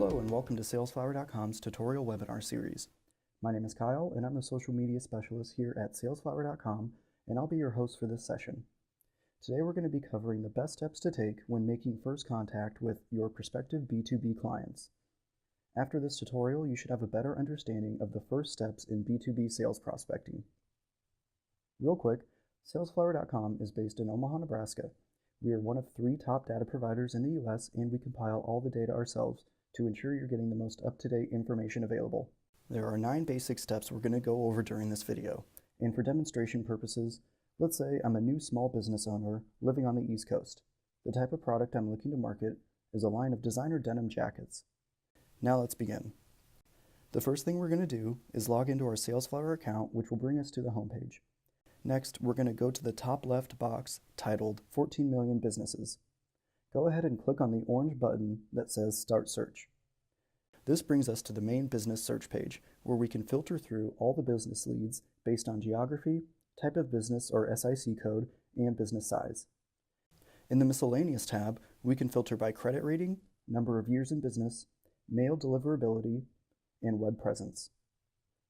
Hello and welcome to salesflower.com's tutorial webinar series. My name is Kyle and I'm the social media specialist here at salesflower.com, and I'll be your host for this session. Today we're going to be covering the best steps to take when making first contact with your prospective B2B clients. After this tutorial, you should have a better understanding of the first steps in B2B sales prospecting. Real quick, salesflower.com is based in Omaha, Nebraska. We are one of 3 top data providers in the US, and we compile all the data ourselves to ensure you're getting the most up-to-date information available. There are 9 basic steps we're going to go over during this video. And for demonstration purposes, let's say I'm a new small business owner living on the East Coast. The type of product I'm looking to market is a line of designer denim jackets. Now let's begin. The first thing we're going to do is log into our SalesFlower account, which will bring us to the homepage. Next, we're going to go to the top left box titled 14 Million Businesses. Go ahead and click on the orange button that says Start Search. This brings us to the main business search page, where we can filter through all the business leads based on geography, type of business or SIC code, and business size. In the Miscellaneous tab, we can filter by credit rating, number of years in business, mail deliverability, and web presence.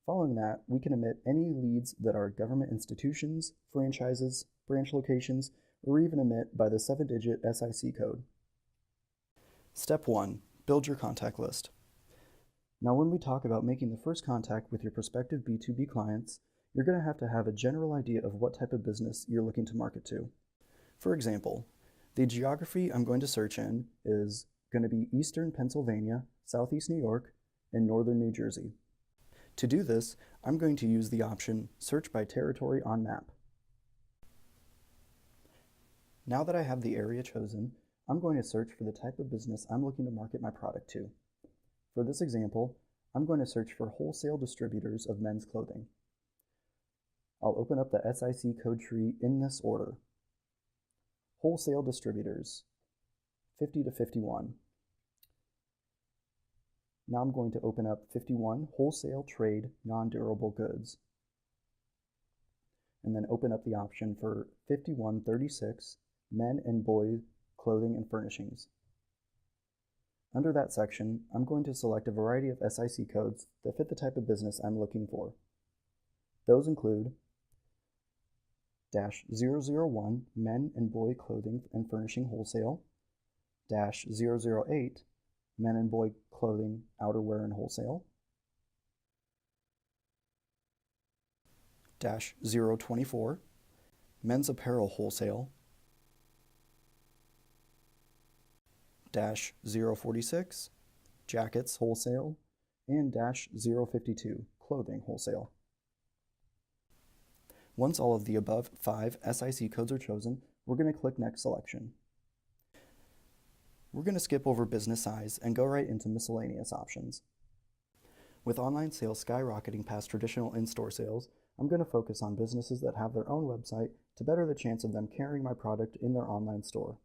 Following that, we can omit any leads that are government institutions, franchises, branch locations, or even omit by the 7-digit SIC code. Step 1. Build your contact list. Now when we talk about making the first contact with your prospective B2B clients, you're going to have a general idea of what type of business you're looking to market to. For example, the geography I'm going to search in is going to be Eastern Pennsylvania, Southeast New York, and Northern New Jersey. To do this, I'm going to use the option Search by Territory on Map. Now that I have the area chosen, I'm going to search for the type of business I'm looking to market my product to. For this example, I'm going to search for wholesale distributors of men's clothing. I'll open up the SIC code tree in this order. Wholesale distributors, 50 to 51. Now I'm going to open up 51 wholesale trade non-durable goods, and then open up the option for 5136 men and boy clothing and furnishings. Under that section, I'm going to select a variety of SIC codes that fit the type of business I'm looking for. Those include -001 men and boy clothing and furnishing wholesale, -008 men and boy clothing, outerwear, and wholesale, -024 men's apparel wholesale, -046 jackets wholesale, and -052 clothing wholesale. Once all of the above 5 SIC codes are chosen, we're going to click Next Selection. We're going to skip over business size and go right into miscellaneous options. With online sales skyrocketing past traditional in-store sales, I'm going to focus on businesses that have their own website to better the chance of them carrying my product in their online store.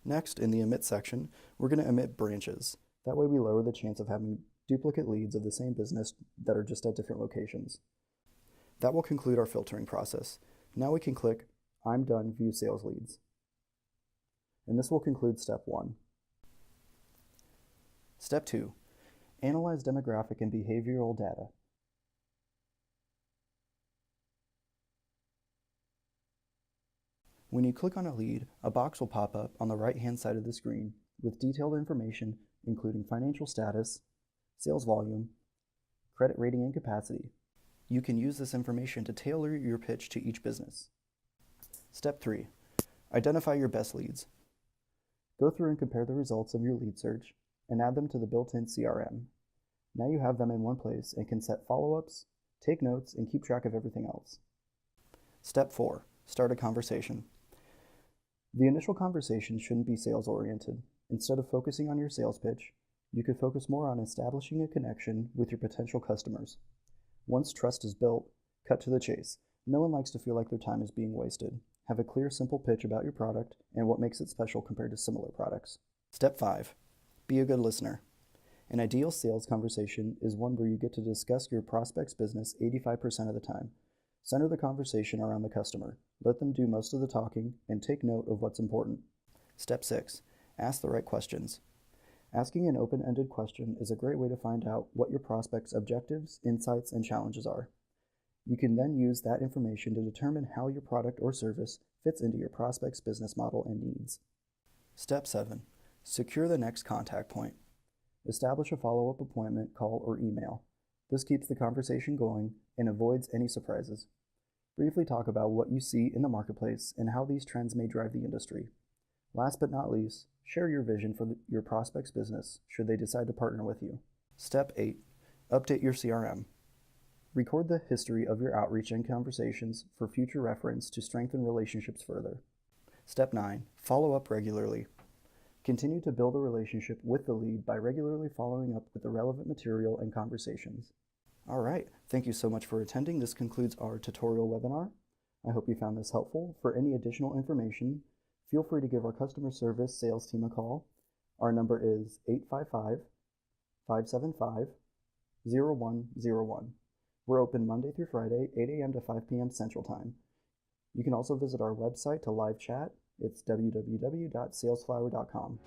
Next, in the Omit section, we're going to omit branches. That way we lower the chance of having duplicate leads of the same business that are just at different locations. That will conclude our filtering process. Now we can click I'm done, view sales leads. And this will conclude step 1. Step 2. Analyze demographic and behavioral data. When you click on a lead, a box will pop up on the right-hand side of the screen with detailed information including financial status, sales volume, credit rating, and capacity. You can use this information to tailor your pitch to each business. Step 3. Identify your best leads. Go through and compare the results of your lead search and add them to the built-in CRM. Now you have them in one place and can set follow-ups, take notes, and keep track of everything else. Step 4. Start a conversation. The initial conversation shouldn't be sales-oriented. Instead of focusing on your sales pitch, you could focus more on establishing a connection with your potential customers. Once trust is built, cut to the chase. No one likes to feel like their time is being wasted. Have a clear, simple pitch about your product and what makes it special compared to similar products. Step 5. Be a good listener. An ideal sales conversation is one where you get to discuss your prospect's business 85% of the time. Center the conversation around the customer. Let them do most of the talking and take note of what's important. Step 6. Ask the right questions. Asking an open-ended question is a great way to find out what your prospect's objectives, insights, and challenges are. You can then use that information to determine how your product or service fits into your prospect's business model and needs. Step 7. Secure the next contact point. Establish a follow-up appointment, call, or email. This keeps the conversation going and avoids any surprises. Briefly talk about what you see in the marketplace and how these trends may drive the industry. Last but not least, share your vision for your prospect's business should they decide to partner with you. Step 8. Update your CRM. Record the history of your outreach and conversations for future reference to strengthen relationships further. Step 9. Follow up regularly. Continue to build a relationship with the lead by regularly following up with the relevant material and conversations. All right, thank you so much for attending. This concludes our tutorial webinar. I hope you found this helpful. For any additional information, feel free to give our customer service sales team a call. Our number is 855-575-0101. We're open Monday through Friday, 8 a.m. to 5 p.m. Central Time. You can also visit our website to live chat. It's www.salesflower.com.